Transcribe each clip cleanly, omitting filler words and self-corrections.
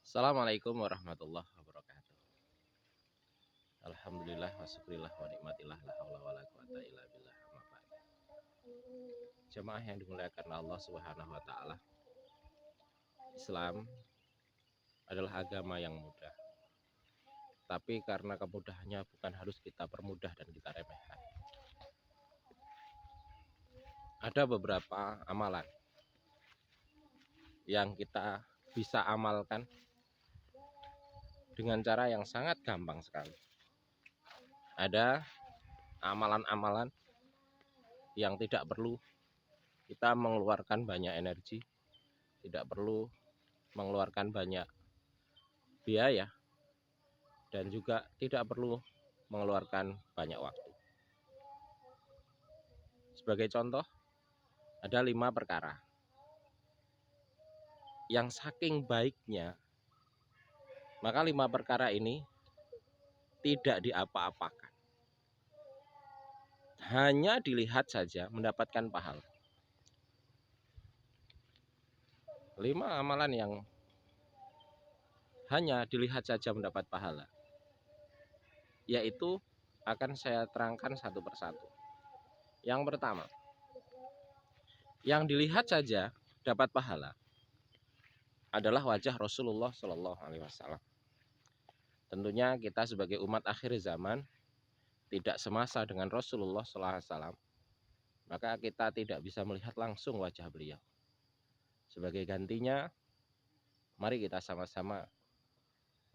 Assalamualaikum warahmatullahi wabarakatuh. Alhamdulillah wa syukurillah wa nikmatillah la haula wala quwata illa billah. Amma ba'd. Jemaah yang dimuliakan Allah Subhanahu wa taala. Islam adalah agama yang mudah. Tapi karena kemudahannya bukan harus kita permudah dan kita remehkan. Ada beberapa amalan yang kita bisa amalkan dengan cara yang sangat gampang sekali. Ada amalan-amalan yang tidak perlu kita mengeluarkan banyak energi, tidak perlu mengeluarkan banyak biaya, dan juga tidak perlu mengeluarkan banyak waktu. Sebagai contoh, ada 5 perkara yang saking baiknya, maka 5 perkara ini tidak diapa-apakan. Hanya dilihat saja mendapatkan pahala. 5 amalan yang hanya dilihat saja mendapat pahala, yaitu akan saya terangkan satu persatu. Yang pertama, yang dilihat saja dapat pahala adalah wajah Rasulullah Shallallahu Alaihi Wasallam. Tentunya kita sebagai umat akhir zaman tidak semasa dengan Rasulullah Shallallahu Alaihi Wasallam, maka kita tidak bisa melihat langsung wajah beliau. Sebagai gantinya, mari kita sama-sama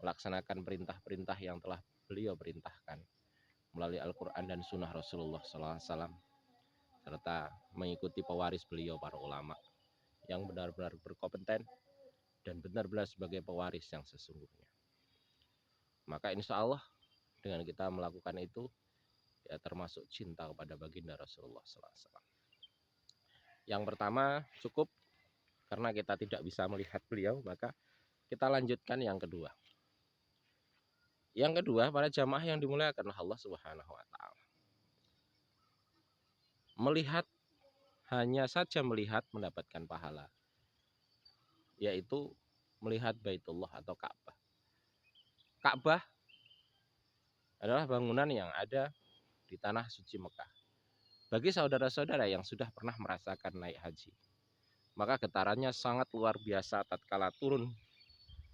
melaksanakan perintah-perintah yang telah beliau perintahkan melalui Al-Quran dan Sunnah Rasulullah Shallallahu Alaihi Wasallam, serta mengikuti pewaris beliau para ulama yang benar-benar berkompeten dan benar-benar sebagai pewaris yang sesungguhnya. Maka insya Allah dengan kita melakukan itu, ya termasuk cinta kepada baginda Rasulullah SAW. Yang pertama cukup, karena kita tidak bisa melihat beliau, maka kita lanjutkan yang kedua. Yang kedua, para jamaah yang dimuliakan Allah Subhanahu wa taala. Melihat, hanya saja melihat mendapatkan pahala, yaitu melihat Baitullah atau Ka'bah. Ka'bah adalah bangunan yang ada di tanah suci Mekah. Bagi saudara-saudara yang sudah pernah merasakan naik haji, maka getarannya sangat luar biasa tatkala turun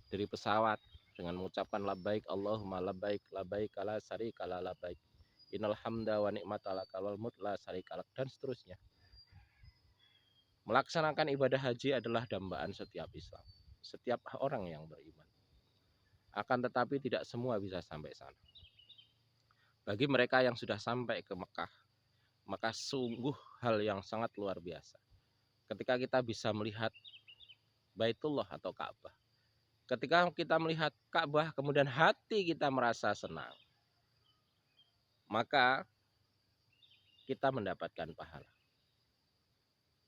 dari pesawat dengan mengucapkan labbaik Allahumma labbaik labbaik la syarika la labbaik innal hamda wa ni'mata lakal wal mulk la syarika lak, dan seterusnya. Melaksanakan ibadah haji adalah dambaan setiap Islam, setiap orang yang beriman. Akan tetapi tidak semua bisa sampai sana. Bagi mereka yang sudah sampai ke Mekah, maka sungguh hal yang sangat luar biasa ketika kita bisa melihat Baitullah atau Ka'bah. Ketika kita melihat Ka'bah kemudian hati kita merasa senang, maka kita mendapatkan pahala.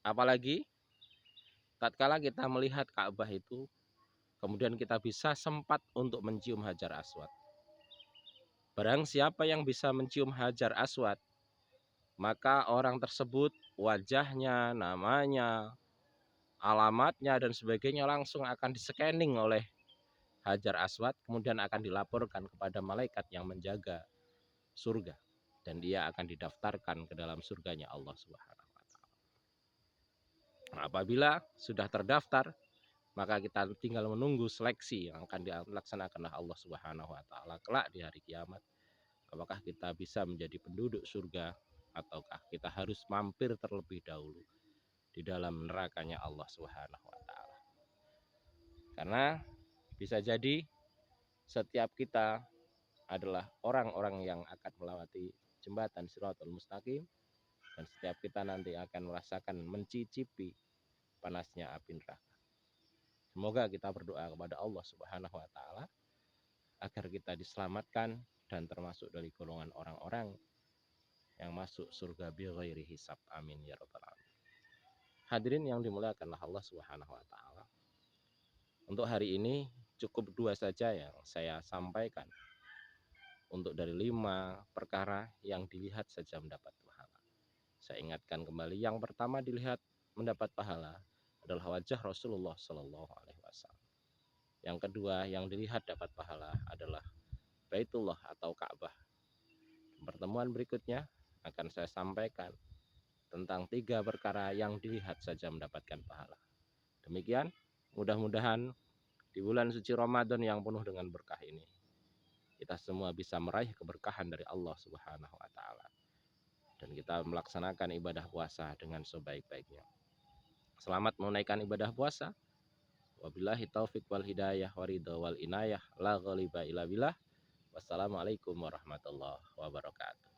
Apalagi tatkala kita melihat Ka'bah itu, kemudian kita bisa sempat untuk mencium Hajar Aswad. Barang siapa yang bisa mencium Hajar Aswad, maka orang tersebut wajahnya, namanya, alamatnya dan sebagainya langsung akan di-scanning oleh Hajar Aswad, kemudian akan dilaporkan kepada malaikat yang menjaga surga, dan dia akan didaftarkan ke dalam surganya Allah Subhanahu wa taala. Apabila sudah terdaftar, maka kita tinggal menunggu seleksi yang akan dilaksanakan oleh Allah Subhanahu wa taala kelak di hari kiamat. Apakah kita bisa menjadi penduduk surga ataukah kita harus mampir terlebih dahulu di dalam nerakanya Allah Subhanahu wa taala. Karena bisa jadi setiap kita adalah orang-orang yang akan melewati jembatan Shiratal Mustaqim, dan setiap kita nanti akan merasakan mencicipi panasnya api neraka. Semoga kita berdoa kepada Allah Subhanahu wa taala agar kita diselamatkan dan termasuk dari golongan orang-orang yang masuk surga bighairi hisab. Amin ya rabbal alamin. Hadirin yang dimuliakan Allah Subhanahu wa taala. Untuk hari ini cukup 2 saja yang saya sampaikan. Untuk dari 5 perkara yang dilihat saja mendapat pahala. Saya ingatkan kembali, yang pertama dilihat mendapat pahala adalah wajah Rasulullah Shallallahu Alaihi Wasallam. Yang kedua, yang dilihat dapat pahala adalah Baitullah atau Ka'bah. Pertemuan berikutnya akan saya sampaikan tentang 3 perkara yang dilihat saja mendapatkan pahala. Demikian, mudah-mudahan di bulan suci Ramadan yang penuh dengan berkah ini, kita semua bisa meraih keberkahan dari Allah Subhanahu wa Ta'ala, dan kita melaksanakan ibadah puasa dengan sebaik-baiknya. Selamat menunaikan ibadah puasa. Wabillahi taufik wal hidayah waridho wal inayah la ghaliba illa billah. Wassalamualaikum warahmatullahi wabarakatuh.